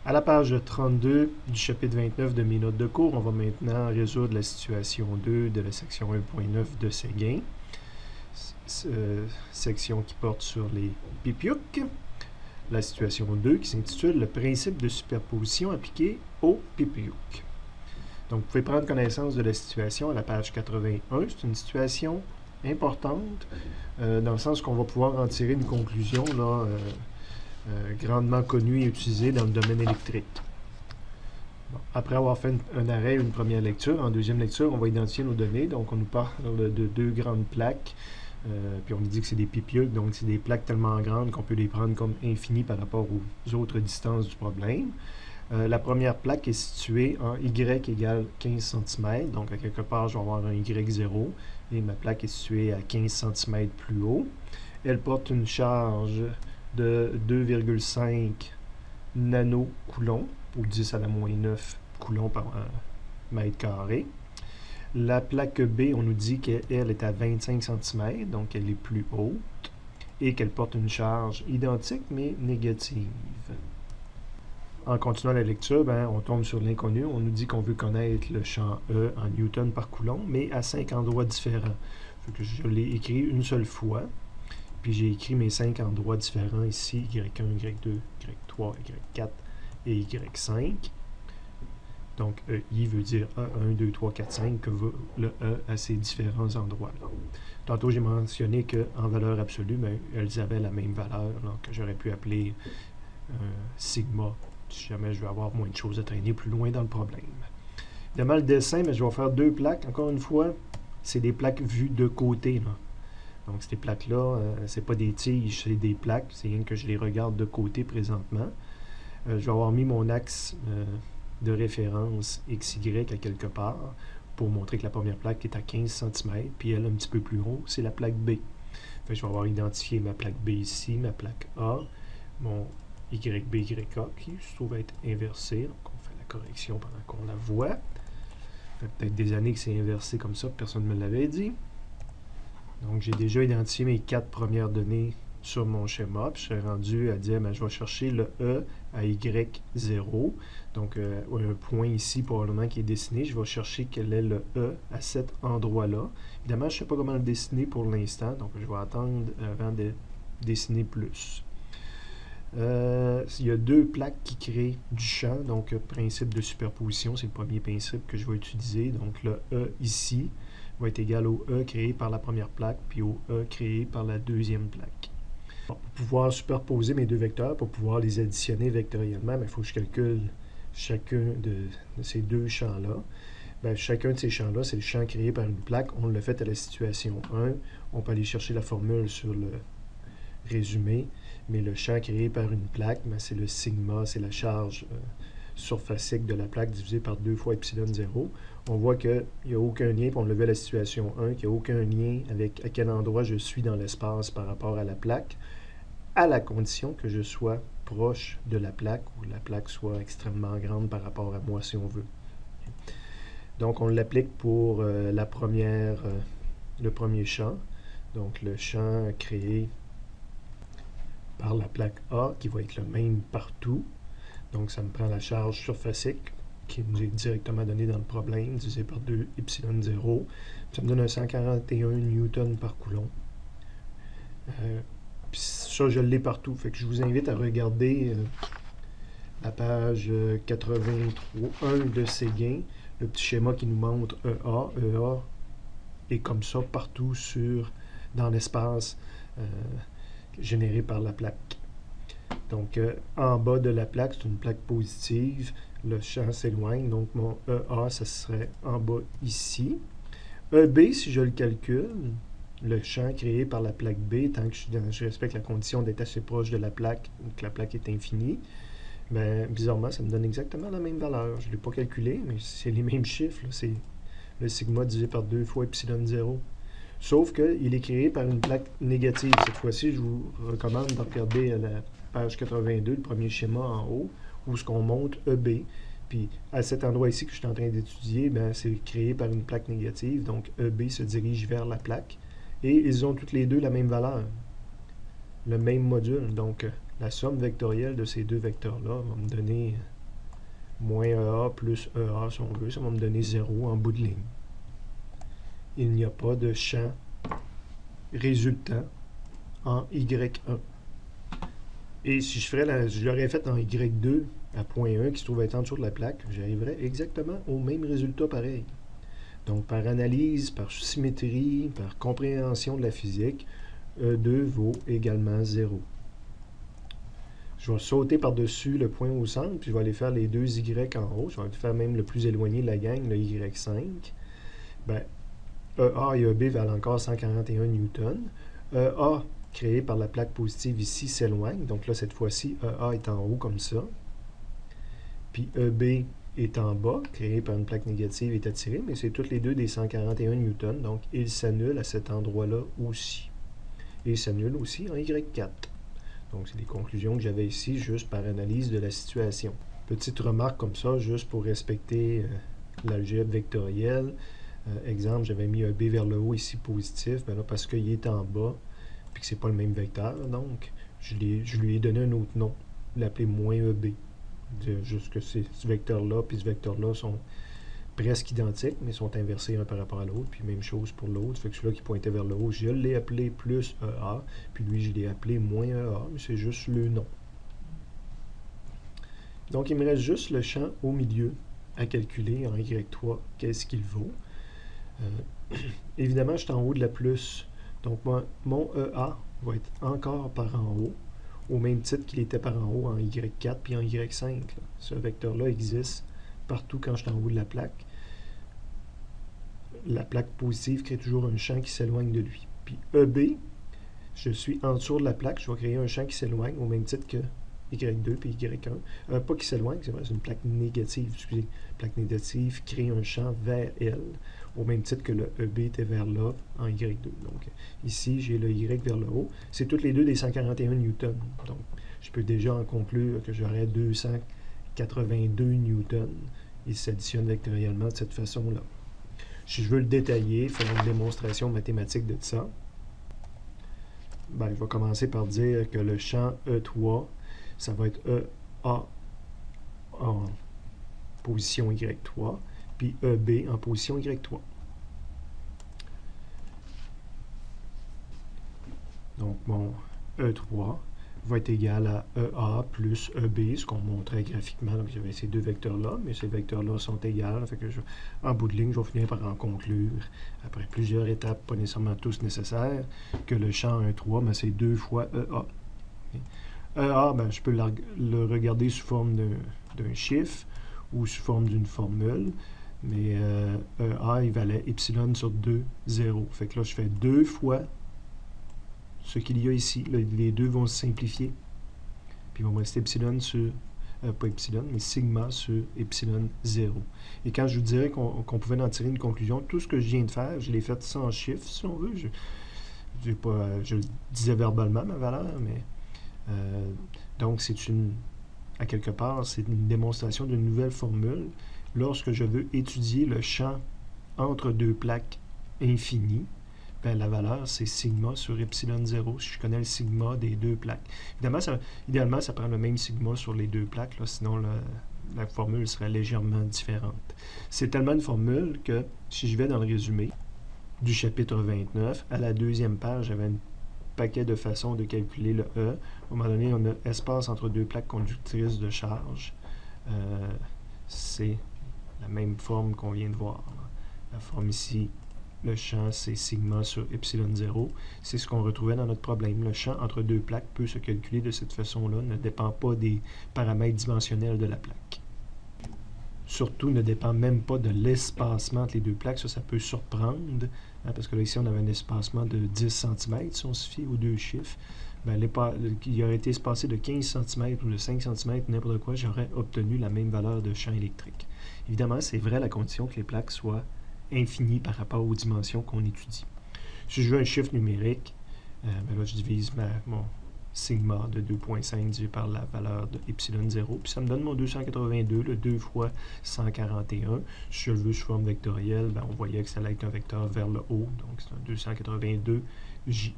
À la page 32 du chapitre 29 de mes notes de cours, on va maintenant résoudre la situation 2 de la section 1.9 de Séguin. Section qui porte sur les pipiouk. La situation 2 qui s'intitule « Le principe de superposition appliqué aux pipiouk ». Donc, vous pouvez prendre connaissance de la situation à la page 81. C'est une situation importante, dans le sens qu'on va pouvoir en tirer une conclusion là, grandement connue et utilisée dans le domaine électrique. Bon, après avoir fait un arrêt, une première lecture, en deuxième lecture, on va identifier nos données. Donc, on nous parle de deux grandes plaques, puis on nous dit que c'est des pipiouk, donc c'est des plaques tellement grandes qu'on peut les prendre comme infinies par rapport aux autres distances du problème. La première plaque est située en Y égale 15 cm, donc à quelque part, je vais avoir un Y0, et ma plaque est située à 15 cm plus haut. Elle porte une charge de 2,5 nanocoulombs, ou 10 à la moins 9 coulombs par mètre carré. La plaque B, on nous dit qu'elle est à 25 cm, donc elle est plus haute, et qu'elle porte une charge identique, mais négative. En continuant la lecture, on tombe sur l'inconnu. On nous dit qu'on veut connaître le champ E en newton par coulomb, mais à 5 endroits différents. Fait que je l'ai écrit une seule fois. Puis j'ai écrit mes 5 endroits différents ici, Y1, Y2, Y3, Y4 et Y5. Donc, EI veut dire A1, 2, 3, 4, 5, que veut le E à ces différents endroits-là. Tantôt, j'ai mentionné qu'en valeur absolue, elles avaient la même valeur, donc que j'aurais pu appeler sigma, si jamais je veux avoir moins de choses à traîner plus loin dans le problème. Évidemment, le dessin, je vais faire deux plaques. Encore une fois, c'est des plaques vues de côté, là. Donc, ces plaques-là, c'est pas des tiges, c'est des plaques. C'est rien que je les regarde de côté présentement. Je vais avoir mis mon axe de référence XY à quelque part pour montrer que la première plaque est à 15 cm, puis elle, un petit peu plus haut, c'est la plaque B. Fait que je vais avoir identifié ma plaque B ici, ma plaque A, mon YB, YA, qui se trouve être inversé. Donc, on fait la correction pendant qu'on la voit. Ça fait peut-être des années que c'est inversé comme ça, personne ne me l'avait dit. Donc, j'ai déjà identifié mes 4 premières données sur mon schéma, puis je suis rendu à dire, je vais chercher le E à Y0. Donc, un point ici, probablement, qui est dessiné. Je vais chercher quel est le E à cet endroit-là. Évidemment, je ne sais pas comment le dessiner pour l'instant, donc je vais attendre avant de dessiner plus. Il y a deux plaques qui créent du champ, donc principe de superposition, c'est le premier principe que je vais utiliser. Donc, le E ici va être égal au E créé par la première plaque, puis au E créé par la deuxième plaque. Bon, pour pouvoir superposer mes deux vecteurs, pour pouvoir les additionner vectoriellement, il faut que je calcule chacun de ces deux champs-là. Chacun de ces champs-là, c'est le champ créé par une plaque. On l'a fait à la situation 1. On peut aller chercher la formule sur le résumé, mais le champ créé par une plaque, c'est le sigma, c'est la charge surfacique de la plaque divisée par 2 fois epsilon 0. On voit qu'il n'y a aucun lien, puis on le vu à la situation 1, qu'il n'y a aucun lien avec à quel endroit je suis dans l'espace par rapport à la plaque, à la condition que je sois proche de la plaque, ou la plaque soit extrêmement grande par rapport à moi, si on veut. Donc, on l'applique pour le premier champ, donc le champ créé par la plaque A, qui va être le même partout. Donc, ça me prend la charge surfacique, qui nous est directement donnée dans le problème, divisé par 2 epsilon 0. Ça me donne un 141 newton par coulomb. Puis ça, je l'ai partout. Fait que je vous invite à regarder la page 83.1 de Séguin, le petit schéma qui nous montre EA. EA est comme ça partout dans l'espace généré par la plaque. Donc, en bas de la plaque, c'est une plaque positive. Le champ s'éloigne. Donc, mon EA, ça serait en bas ici. EB, si je le calcule, le champ créé par la plaque B, tant que je respecte la condition d'être assez proche de la plaque, ou que la plaque est infinie, bizarrement, ça me donne exactement la même valeur. Je ne l'ai pas calculé, mais c'est les mêmes chiffres. C'est le sigma divisé par 2 fois epsilon 0. Sauf qu'il est créé par une plaque négative. Cette fois-ci, je vous recommande de regarder à la page 82, le premier schéma en haut, où ce qu'on montre EB. Puis à cet endroit ici que je suis en train d'étudier, c'est créé par une plaque négative. Donc EB se dirige vers la plaque. Et ils ont toutes les deux la même valeur, le même module. Donc la somme vectorielle de ces deux vecteurs-là va me donner moins EA plus EA, si on veut, ça va me donner 0 en bout de ligne. Il n'y a pas de champ résultant en Y1. Et si je l'aurais fait en Y2 à point 1 qui se trouve être en dessous de la plaque, j'arriverais exactement au même résultat pareil. Donc par analyse, par symétrie, par compréhension de la physique, E2 vaut également 0. Je vais sauter par-dessus le point au centre, puis je vais aller faire les deux Y en haut. Je vais faire même le plus éloigné de la gang, le Y5. Ben, EA et EB valent encore 141 newtons. EA, créé par la plaque positive ici, s'éloigne. Donc là, cette fois-ci, EA est en haut comme ça. Puis EB est en bas, créé par une plaque négative, est attiré, mais c'est toutes les deux des 141 newtons. Donc, il s'annule à cet endroit-là aussi. Et il s'annule aussi en Y4. Donc, c'est des conclusions que j'avais ici juste par analyse de la situation. Petite remarque comme ça, juste pour respecter l'algèbre vectorielle. Exemple, j'avais mis un B vers le haut ici positif, ben là, parce qu'il est en bas, puis que c'est pas le même vecteur, donc je lui ai donné un autre nom, l'appelé moins EB. Juste que ce vecteur-là puis ce vecteur-là sont presque identiques, mais sont inversés un par rapport à l'autre, puis même chose pour l'autre. Fait que celui-là qui pointait vers le haut, je l'ai appelé plus EA, puis lui, je l'ai appelé moins EA, mais c'est juste le nom. Donc, il me reste juste le champ au milieu à calculer en Y3, qu'est-ce qu'il vaut. Évidemment, je suis en haut de la plus, donc mon EA va être encore par en haut, au même titre qu'il était par en haut en Y4 puis en Y5. Là. Ce vecteur-là existe partout quand je suis en haut de la plaque. La plaque positive crée toujours un champ qui s'éloigne de lui. Puis EB, je suis en dessous de la plaque, je vais créer un champ qui s'éloigne au même titre que Y2 puis Y1. Pas qui s'éloigne, c'est vrai, c'est une plaque négative. Excusez, plaque négative crée un champ vers elle, au même titre que le EB était vers là en Y2. Donc ici, j'ai le Y vers le haut. C'est toutes les deux des 141 newtons. Donc je peux déjà en conclure que j'aurais 282 newtons. Ils s'additionnent vectoriellement de cette façon-là. Si je veux le détailler, faire une démonstration mathématique de ça, ben, je vais commencer par dire que le champ E3, ça va être EA en position Y3, puis EB en position Y3. Donc, mon E3 va être égal à EA plus EB, ce qu'on montrait graphiquement. Donc, j'avais ces deux vecteurs-là, mais ces vecteurs-là sont égaux. Fait que en bout de ligne, je vais finir par en conclure, après plusieurs étapes, pas nécessairement tous nécessaires, que le champ E3, ben, c'est 2 fois EA. Okay. EA, ben, je peux le regarder sous forme d'un chiffre ou sous forme d'une formule, mais EA, il valait epsilon sur 2, 0. Fait que là, je fais 2 fois ce qu'il y a ici. Là, les deux vont se simplifier. Puis il va me rester epsilon sur, pas epsilon, mais sigma sur epsilon 0. Et quand je vous dirais qu'on pouvait en tirer une conclusion, tout ce que je viens de faire, je l'ai fait sans chiffre, si on veut. Je le disais verbalement, ma valeur, mais donc c'est à quelque part, c'est une démonstration d'une nouvelle formule. Lorsque je veux étudier le champ entre deux plaques infinies, ben, la valeur, c'est sigma sur epsilon 0, si je connais le sigma des deux plaques. Évidemment, idéalement, ça prend le même sigma sur les deux plaques, là, sinon la formule serait légèrement différente. C'est tellement une formule que, si je vais dans le résumé du chapitre 29, à la deuxième page, j'avais un paquet de façons de calculer le E. À un moment donné, on a espace entre deux plaques conductrices de charge. C'est la même forme qu'on vient de voir. La forme ici, le champ, c'est sigma sur epsilon 0. C'est ce qu'on retrouvait dans notre problème. Le champ entre deux plaques peut se calculer de cette façon-là, ne dépend pas des paramètres dimensionnels de la plaque. Surtout, ne dépend même pas de l'espacement entre les deux plaques. Ça peut surprendre, hein, parce que là, ici, on avait un espacement de 10 cm, si on se fie aux deux chiffres. Ben, il aurait été espacé de 15 cm ou de 5 cm, n'importe quoi, j'aurais obtenu la même valeur de champ électrique. Évidemment, c'est vrai à la condition que les plaques soient infinies par rapport aux dimensions qu'on étudie. Si je veux un chiffre numérique, ben là, je divise mon sigma de 2.5 divisé par la valeur de epsilon 0, puis ça me donne mon 282, le 2 fois 141. Si je le veux sous forme vectorielle, ben on voyait que ça allait être un vecteur vers le haut, donc c'est un 282J.